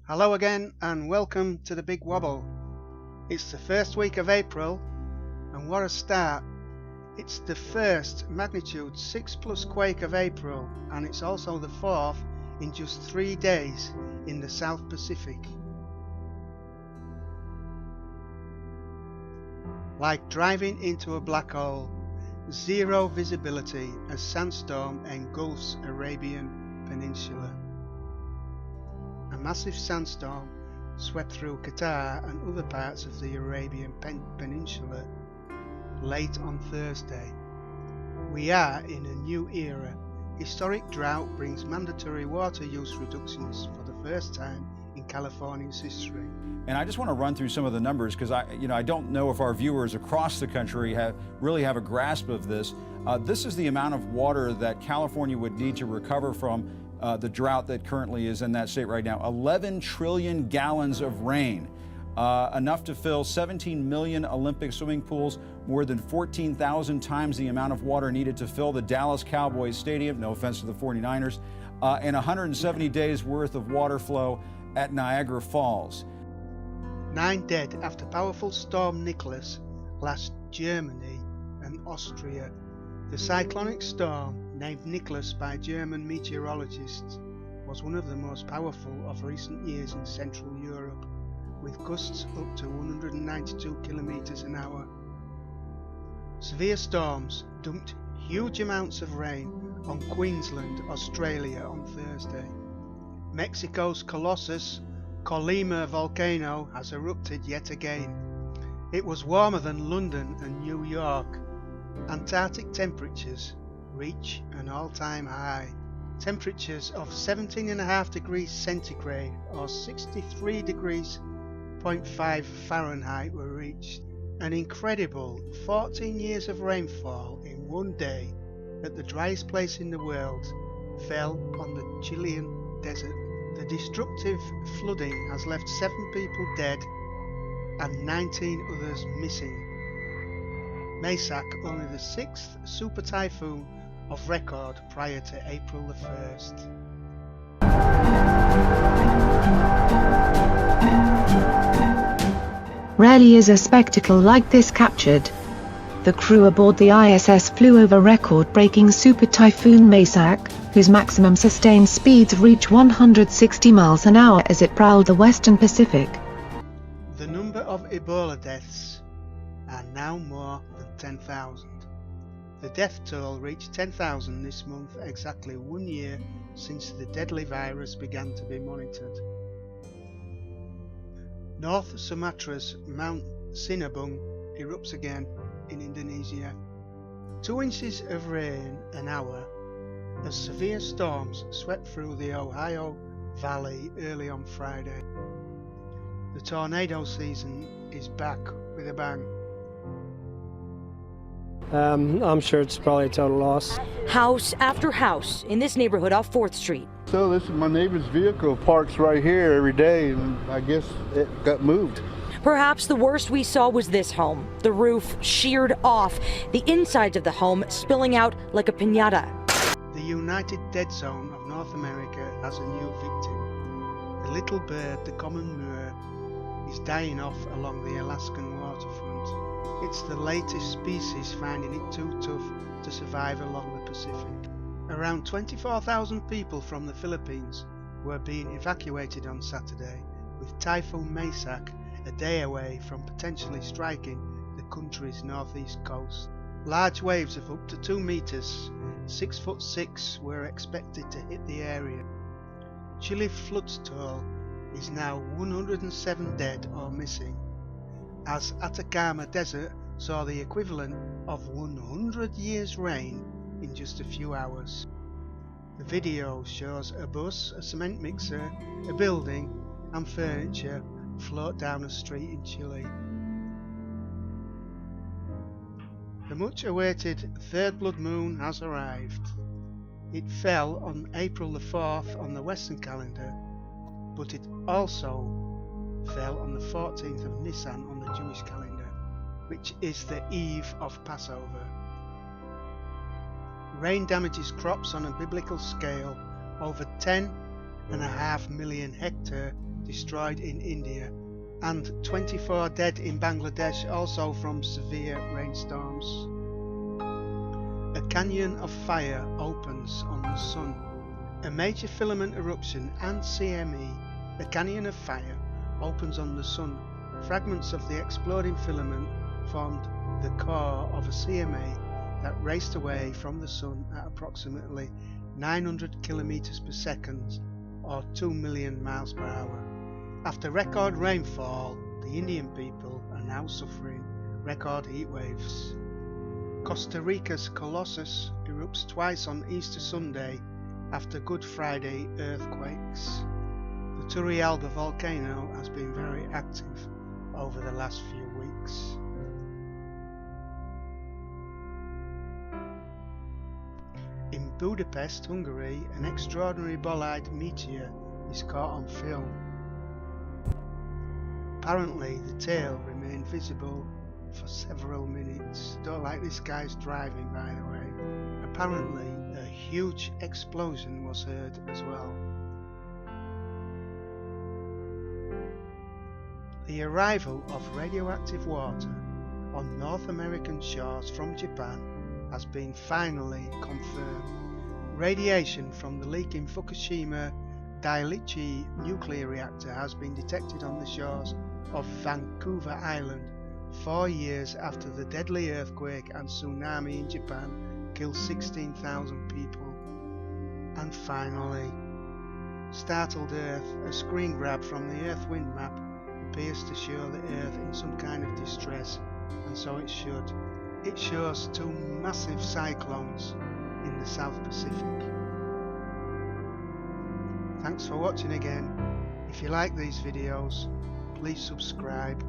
Hello again and welcome to the Big Wobble. It's the first week of April and what a start. It's the first magnitude 6+ quake of April and it's also the fourth in just 3 days in the South Pacific. Like driving into a black hole, zero visibility as sandstorm engulfs Arabian Peninsula. A massive sandstorm swept through Qatar and other parts of the Arabian Peninsula late on Thursday. We are in a new era. Historic drought brings mandatory water use reductions for the first time in California's history. And I just want to run through some of the numbers because I don't know if our viewers across the country really have a grasp of this. This is the amount of water that California would need to recover from the drought that currently is in that state right now. 11 trillion gallons of rain, enough to fill 17 million Olympic swimming pools, more than 14,000 times the amount of water needed to fill the Dallas Cowboys Stadium, no offense to the 49ers, and 170 days worth of water flow at Niagara Falls. 9 dead after powerful storm Nicholas lashed Germany and Austria. The cyclonic storm, named Nicholas by German meteorologists, was one of the most powerful of recent years in Central Europe, with gusts up to 192 kilometers an hour. Severe storms dumped huge amounts of rain on Queensland, Australia on Thursday. Mexico's Colossus Colima volcano has erupted yet again. It was warmer than London and New York. Antarctic temperatures reach an all-time high. Temperatures of 17.5 degrees centigrade or 63 degrees 0.5 Fahrenheit were reached. An incredible 14 years of rainfall in one day at the driest place in the world fell on the Chilean desert. The destructive flooding has left 7 people dead and 19 others missing. Maysak, only the 6th super typhoon of record prior to April the 1st. Rarely is a spectacle like this captured. The crew aboard the ISS flew over record-breaking super typhoon Maysak, whose maximum sustained speeds reach 160 miles an hour as it prowled the western Pacific. The number of Ebola deaths are now more than 10,000. The death toll reached 10,000 this month, exactly 1 year since the deadly virus began to be monitored. North Sumatra's Mount Sinabung erupts again in Indonesia. 2 inches of rain an hour as severe storms swept through the Ohio Valley early on Friday. The tornado season is back with a bang. I'm sure it's probably a total loss. House after house in this neighborhood off 4th Street. So this is my neighbor's vehicle, parks right here every day, and I guess it got moved. Perhaps the worst we saw was this home. The roof sheared off, the insides of the home spilling out like a piñata. The United Dead Zone of North America has a new victim. The little bird, the common murre, is dying off along the Alaskan waterfront. It's the latest species finding it too tough to survive along the Pacific. Around 24,000 people from the Philippines were being evacuated on Saturday, with Typhoon Maysak a day away from potentially striking the country's northeast coast. Large waves of up to 2 meters, 6'6", were expected to hit the area. Chile flood's toll is now 107 dead or missing, as Atacama Desert saw the equivalent of 100 years rain in just a few hours. The video shows a bus, a cement mixer, a building and furniture float down a street in Chile. The much awaited third blood moon has arrived. It fell on April the 4th on the Western calendar, but it also fell on the 14th of Nisan on the Jewish calendar, which is the eve of Passover. Rain damages crops on a biblical scale. Over 10 1.5 million hectares destroyed in India, and 24 dead in Bangladesh, also from severe rainstorms. A canyon of fire opens on the sun. A major filament eruption and CME, a canyon of fire, opens on the sun. Fragments of the exploding filament formed the core of a CME that raced away from the sun at approximately 900 kilometers per second, or 2 million miles per hour. After record rainfall, the Indian people are now suffering record heat waves. Costa Rica's Colossus erupts twice on Easter Sunday after Good Friday earthquakes. The Turrialba volcano has been very active over the last few weeks. In Budapest, Hungary, an extraordinary Bolide meteor is caught on film. Apparently the tail remained visible for several minutes. Don't like this guy's driving, by the way. Apparently a huge explosion was heard as well. The arrival of radioactive water on North American shores from Japan has been finally confirmed. Radiation from the leak in Fukushima Daiichi nuclear reactor has been detected on the shores of Vancouver Island 4 years after the deadly earthquake and tsunami in Japan killed 16,000 people. And finally, startled Earth, a screen grab from the Earth wind map appears to show the Earth in some kind of distress, and so it should. It shows 2 massive cyclones in the South Pacific. Thanks for watching again. If you like these videos, please subscribe